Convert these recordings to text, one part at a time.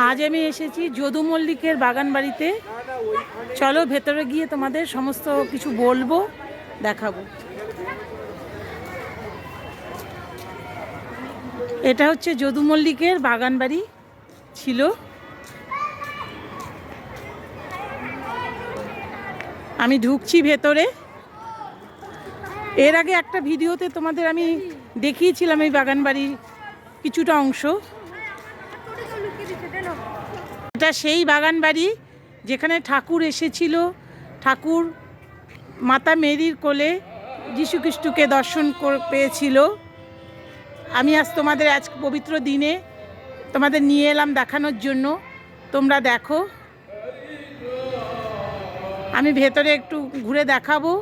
আজ আমি এসেছি যদু মল্লিকের বাগান বাড়িতে। চলো ভেতরে গিয়ে তোমাদের সমস্ত কিছু বলবো, দেখাবো। এটা হচ্ছে যদু মল্লিকের বাগান বাড়ি ছিল। আমি ঢুকছি ভেতরে। এর আগে একটা ভিডিওতে তোমাদের আমি দেখিয়েছিলাম এই বাগান বাড়ির কিছুটা অংশ। এটা সেই বাগান বাড়ি যেখানে ঠাকুর এসেছিল। ঠাকুর মাতা মেরির কোলে যীশু খ্রিস্টকে দর্শন পেয়েছিল। আমি আজ তোমাদের আজ পবিত্র দিনে তোমাদের নিয়ে এলাম দেখানোর জন্য। তোমরা দেখো, আমি ভেতরে একটু ঘুরে দেখাবো।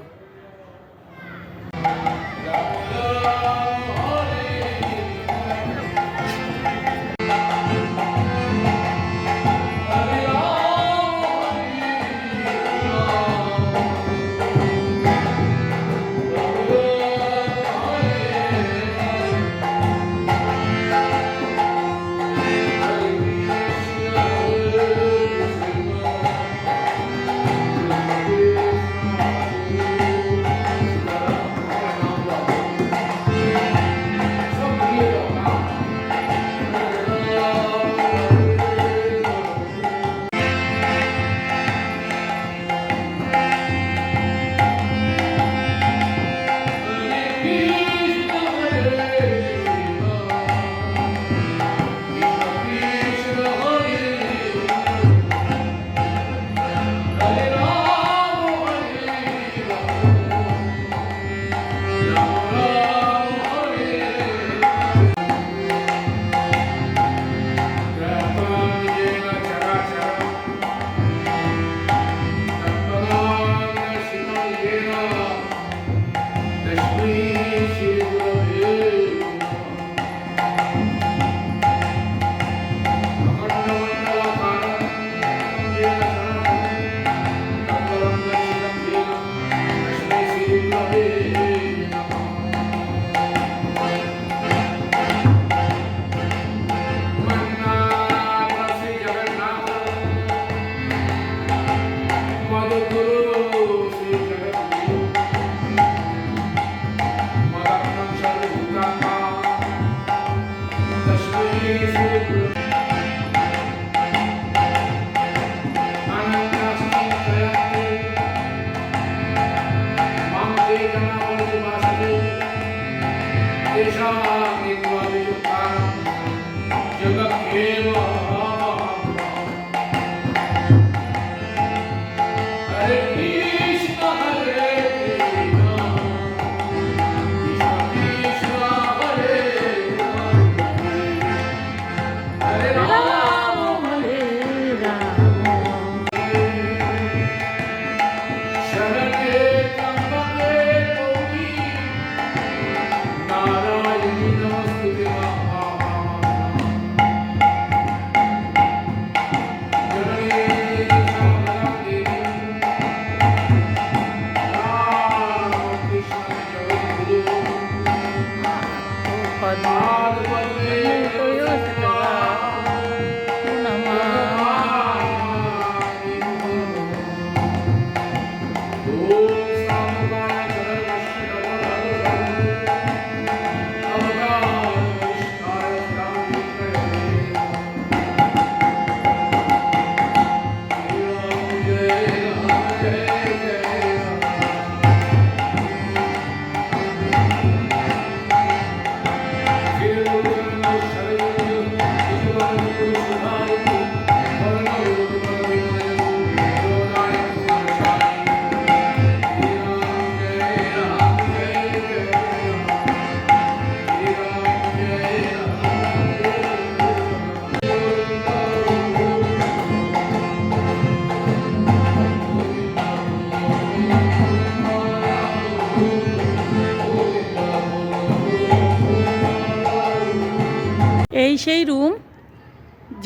এই সেই রুম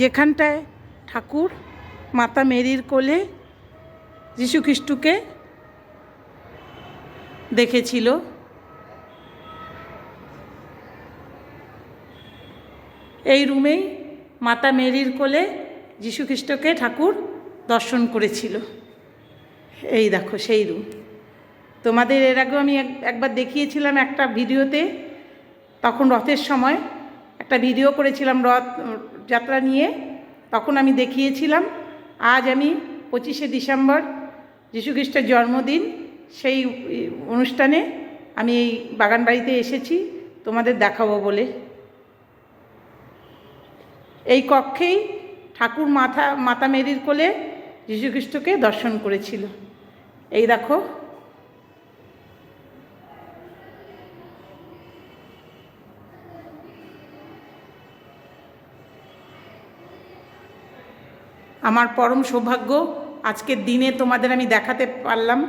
যেখানটায় ঠাকুর মাতা মেরির কোলে যীশু খ্রিস্টকে দেখেছিল। এই রুমেই মাতা মেরির কোলে যীশুখ্রিস্টকে ঠাকুর দর্শন করেছিল। এই দেখো সেই রুম। তোমাদের এর আগেও আমি একবার দেখিয়েছিলাম একটা ভিডিওতে, তখন রথের সময় একটা ভিডিও করেছিলাম রথ যাত্রা নিয়ে, তখন আমি দেখিয়েছিলাম। আজ আমি 25শে ডিসেম্বর যীশুখ্রিস্টের জন্মদিন, সেই অনুষ্ঠানে আমি এই বাগানবাড়িতে এসেছি তোমাদের দেখাবো বলে। এই কক্ষেই ঠাকুর মাতা মেরির কোলে যীশুখ্রিস্টকে দর্শন করেছিল। এই দেখো, আমার পরম সৌভাগ্য আজকের দিনে তোমাদের আমি দেখাতে পারলাম।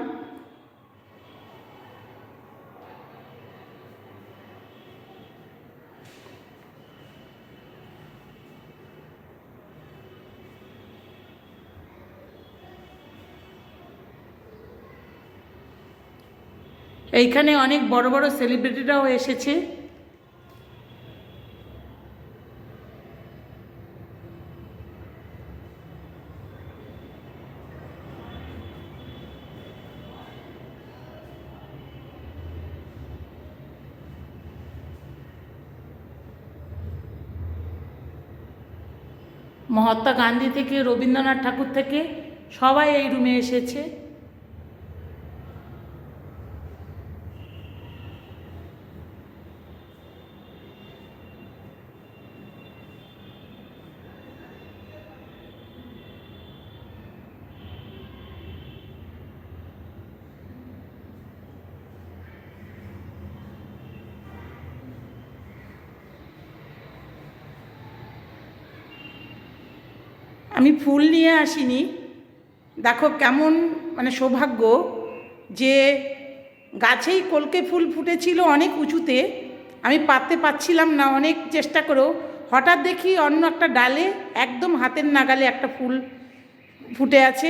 এইখানে অনেক বড় বড় সেলিব্রিটিরাও এসেছে। মহাত্মা গান্ধী থেকে রবীন্দ্রনাথ ঠাকুর থেকে সবাই এই রুমে এসেছে। আমি ফুল নিয়ে আসিনি, দেখো কেমন মানে সৌভাগ্য যে গাছেই কলকে ফুল ফুটেছিল অনেক উঁচুতে, আমি পাততে পারছিলাম না অনেক চেষ্টা করেও। হঠাৎ দেখি অন্য একটা ডালে একদম হাতের নাগালে একটা ফুল ফুটে আছে।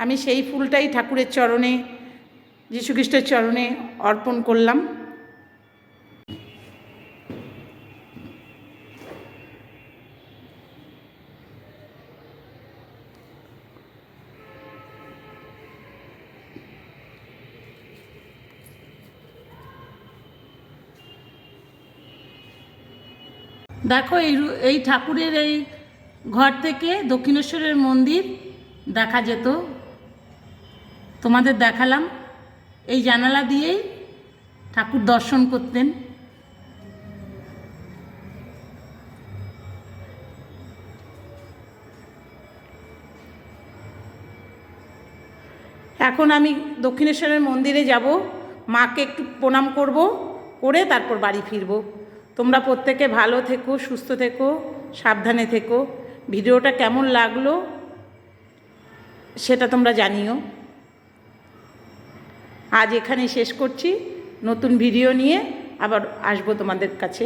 আমি সেই ফুলটাই ঠাকুরের চরণে, যীশুখ্রিস্টের চরণে অর্পণ করলাম। দেখো এই ঠাকুরের এই ঘর থেকে দক্ষিণেশ্বরের মন্দির দেখা যেত, তোমাদের দেখালাম। এই জানালা দিয়েই ঠাকুর দর্শন করতেন। এখন আমি দক্ষিণেশ্বরের মন্দিরে যাব, মাকে একটু প্রণাম করব, করে তারপর বাড়ি ফিরব। তোমরা প্রত্যেকে ভালো থেকো, সুস্থ থেকো, সাবধানে থেকো। ভিডিওটা কেমন লাগলো সেটা তোমরা জানিও। আজ এখানে শেষ করছি, নতুন ভিডিও নিয়ে আবার আসবো তোমাদের কাছে।